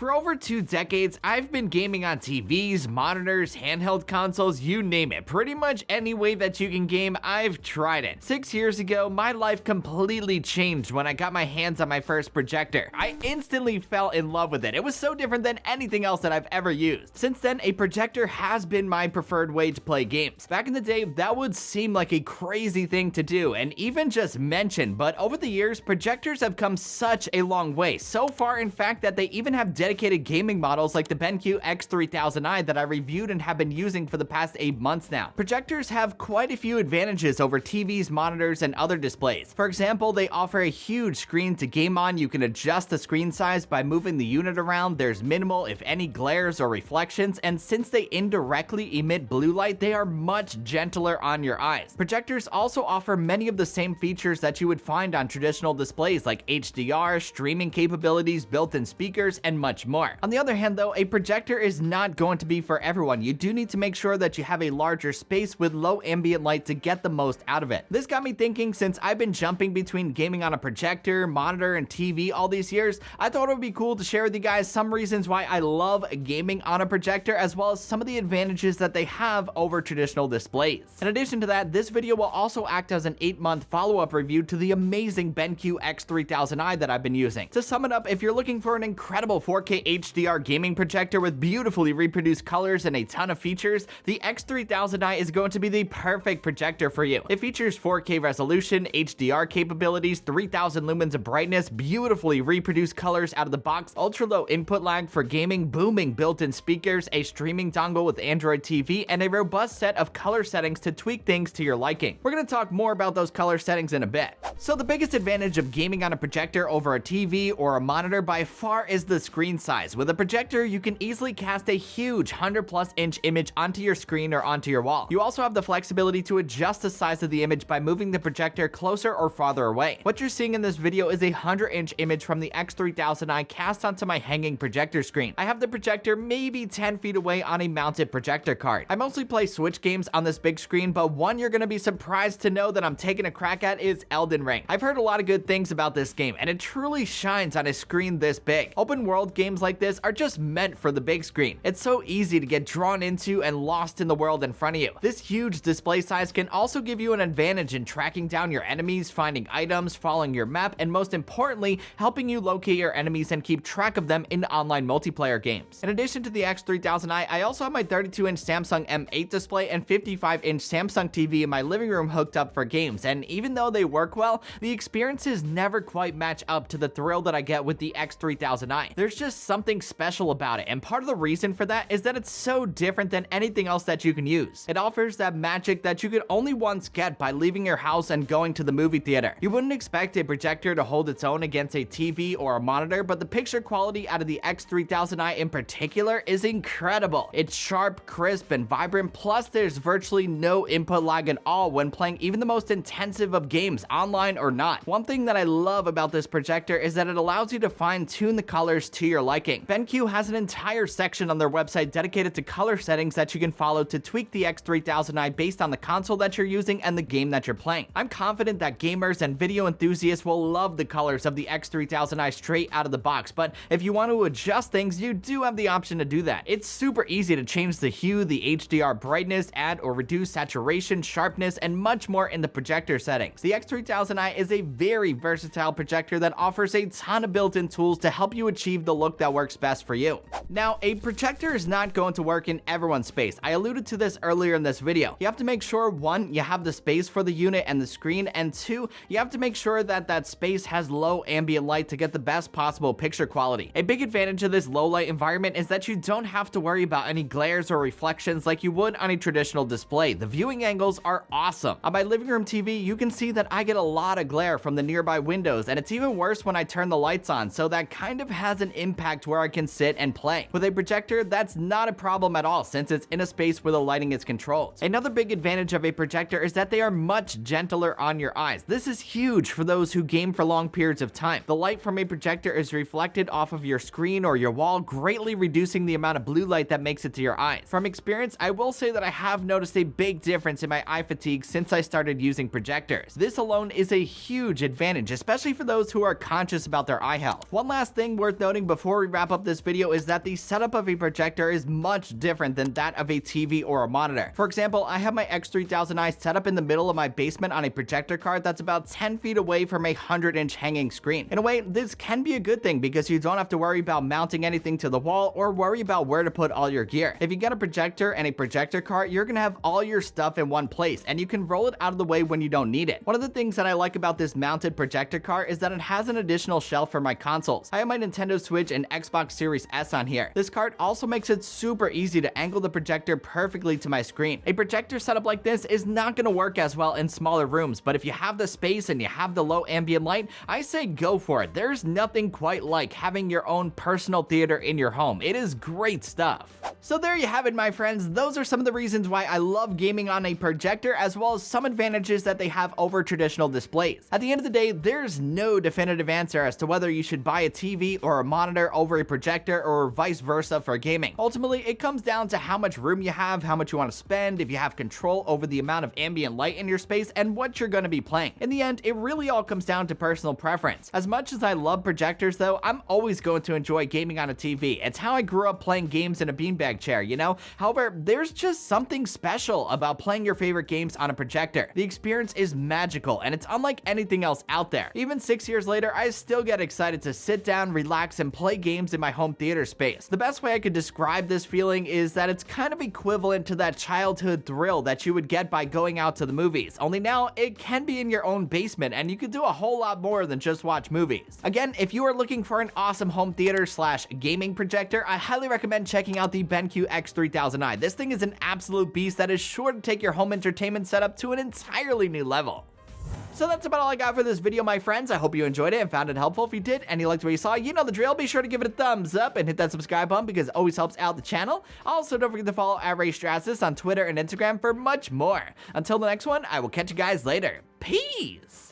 For over 2 decades, I've been gaming on TVs, monitors, handheld consoles, you name it. Pretty much any way that you can game, I've tried it. 6 years ago, my life completely changed when I got my hands on my first projector. I instantly fell in love with it. It was so different than anything else that I've ever used. Since then, a projector has been my preferred way to play games. Back in the day, that would seem like a crazy thing to do and even just mention, but over the years, projectors have come such a long way. So far, in fact, that they even have dedicated gaming models like the BenQ X3000i that I reviewed and have been using for the past 8 months now. Projectors have quite a few advantages over TVs, monitors, and other displays. For example, they offer a huge screen to game on. You can adjust the screen size by moving the unit around. There's minimal, if any, glares or reflections, and since they indirectly emit blue light, they are much gentler on your eyes. Projectors also offer many of the same features that you would find on traditional displays like HDR, streaming capabilities, built-in speakers, and much more. On the other hand though, a projector is not going to be for everyone. You do need to make sure that you have a larger space with low ambient light to get the most out of it. This got me thinking, since I've been jumping between gaming on a projector, monitor, and TV all these years, I thought it would be cool to share with you guys some reasons why I love gaming on a projector, as well as some of the advantages that they have over traditional displays. In addition to that, this video will also act as an 8-month follow-up review to the amazing BenQ X3000i that I've been using. To sum it up, if you're looking for an incredible 4K HDR gaming projector with beautifully reproduced colors and a ton of features, the X3000i is going to be the perfect projector for you. It features 4K resolution, HDR capabilities, 3000 lumens of brightness, beautifully reproduced colors out of the box, ultra low input lag for gaming, booming built-in speakers, a streaming dongle with Android TV, and a robust set of color settings to tweak things to your liking. We're going to talk more about those color settings in a bit. So the biggest advantage of gaming on a projector over a TV or a monitor by far is the screen size. With a projector, you can easily cast a huge 100+ inch image onto your screen or onto your wall. You also have the flexibility to adjust the size of the image by moving the projector closer or farther away. What you're seeing in this video is a 100-inch image from the X3000i cast onto my hanging projector screen. I have the projector maybe 10 feet away on a mounted projector card. I mostly play Switch games on this big screen, but one you're going to be surprised to know that I'm taking a crack at is Elden Ring. I've heard a lot of good things about this game, and it truly shines on a screen this big. Open world games like this are just meant for the big screen. It's so easy to get drawn into and lost in the world in front of you. This huge display size can also give you an advantage in tracking down your enemies, finding items, following your map, and most importantly, helping you locate your enemies and keep track of them in online multiplayer games. In addition to the X3000i, I also have my 32-inch Samsung M8 display and 55-inch Samsung TV in my living room hooked up for games, and even though they work well, the experiences never quite match up to the thrill that I get with the X3000i. There's just something special about it, and part of the reason for that is that it's so different than anything else that you can use. It offers that magic that you could only once get by leaving your house and going to the movie theater. You wouldn't expect a projector to hold its own against a TV or a monitor, but the picture quality out of the X3000i in particular is incredible. It's sharp, crisp, and vibrant, plus there's virtually no input lag at all when playing even the most intensive of games, online or not. One thing that I love about this projector is that it allows you to fine-tune the colors to your liking. BenQ has an entire section on their website dedicated to color settings that you can follow to tweak the X3000i based on the console that you're using and the game that you're playing. I'm confident that gamers and video enthusiasts will love the colors of the X3000i straight out of the box, but if you want to adjust things, you do have the option to do that. It's super easy to change the hue, the HDR brightness, add or reduce saturation, sharpness, and much more in the projector settings. The X3000i is a very versatile projector that offers a ton of built-in tools to help you achieve the look that works best for you. Now, a projector is not going to work in everyone's space. I alluded to this earlier in this video. You have to make sure, 1, you have the space for the unit and the screen, and 2, you have to make sure that that space has low ambient light to get the best possible picture quality. A big advantage of this low light environment is that you don't have to worry about any glares or reflections like you would on a traditional display. The viewing angles are awesome. On my living room TV, you can see that I get a lot of glare from the nearby windows, and it's even worse when I turn the lights on, so that kind of has an impact where I can sit and play. With a projector, that's not a problem at all since it's in a space where the lighting is controlled. Another big advantage of a projector is that they are much gentler on your eyes. This is huge for those who game for long periods of time. The light from a projector is reflected off of your screen or your wall, greatly reducing the amount of blue light that makes it to your eyes. From experience, I will say that I have noticed a big difference in my eye fatigue since I started using projectors. This alone is a huge advantage, especially for those who are conscious about their eye health. One last thing worth noting before before we wrap up this video is that the setup of a projector is much different than that of a TV or a monitor. For example, I have my X3000i set up in the middle of my basement on a projector card that's about 10 feet away from a 100-inch hanging screen. In a way, this can be a good thing because you don't have to worry about mounting anything to the wall or worry about where to put all your gear. If you get a projector and a projector card, you're gonna have all your stuff in one place and you can roll it out of the way when you don't need it. One of the things that I like about this mounted projector card is that it has an additional shelf for my consoles. I have my Nintendo Switch and Xbox Series S on here. This card also makes it super easy to angle the projector perfectly to my screen. A projector setup like this is not gonna work as well in smaller rooms, but if you have the space and you have the low ambient light, I say go for it. There's nothing quite like having your own personal theater in your home. It is great stuff. So there you have it, my friends. Those are some of the reasons why I love gaming on a projector, as well as some advantages that they have over traditional displays. At the end of the day, there's no definitive answer as to whether you should buy a TV or a monitor over a projector or vice versa for gaming. Ultimately, it comes down to how much room you have, how much you want to spend, if you have control over the amount of ambient light in your space, and what you're going to be playing. In the end, it really all comes down to personal preference. As much as I love projectors though, I'm always going to enjoy gaming on a TV. It's how I grew up playing games in a beanbag chair, you know? However, there's just something special about playing your favorite games on a projector. The experience is magical and it's unlike anything else out there. Even 6 years later, I still get excited to sit down, relax, and play games in my home theater space. The best way I could describe this feeling is that it's kind of equivalent to that childhood thrill that you would get by going out to the movies. Only now, it can be in your own basement and you can do a whole lot more than just watch movies. Again, if you are looking for an awesome home theater slash gaming projector, I highly recommend checking out the BenQ X3000i. This thing is an absolute beast that is sure to take your home entertainment setup to an entirely new level. So that's about all I got for this video, my friends. I hope you enjoyed it and found it helpful. If you did and you liked what you saw, you know the drill. Be sure to give it a thumbs up and hit that subscribe button because it always helps out the channel. Also, don't forget to follow at Raymond Strazdas on Twitter and Instagram for much more. Until the next one, I will catch you guys later. Peace!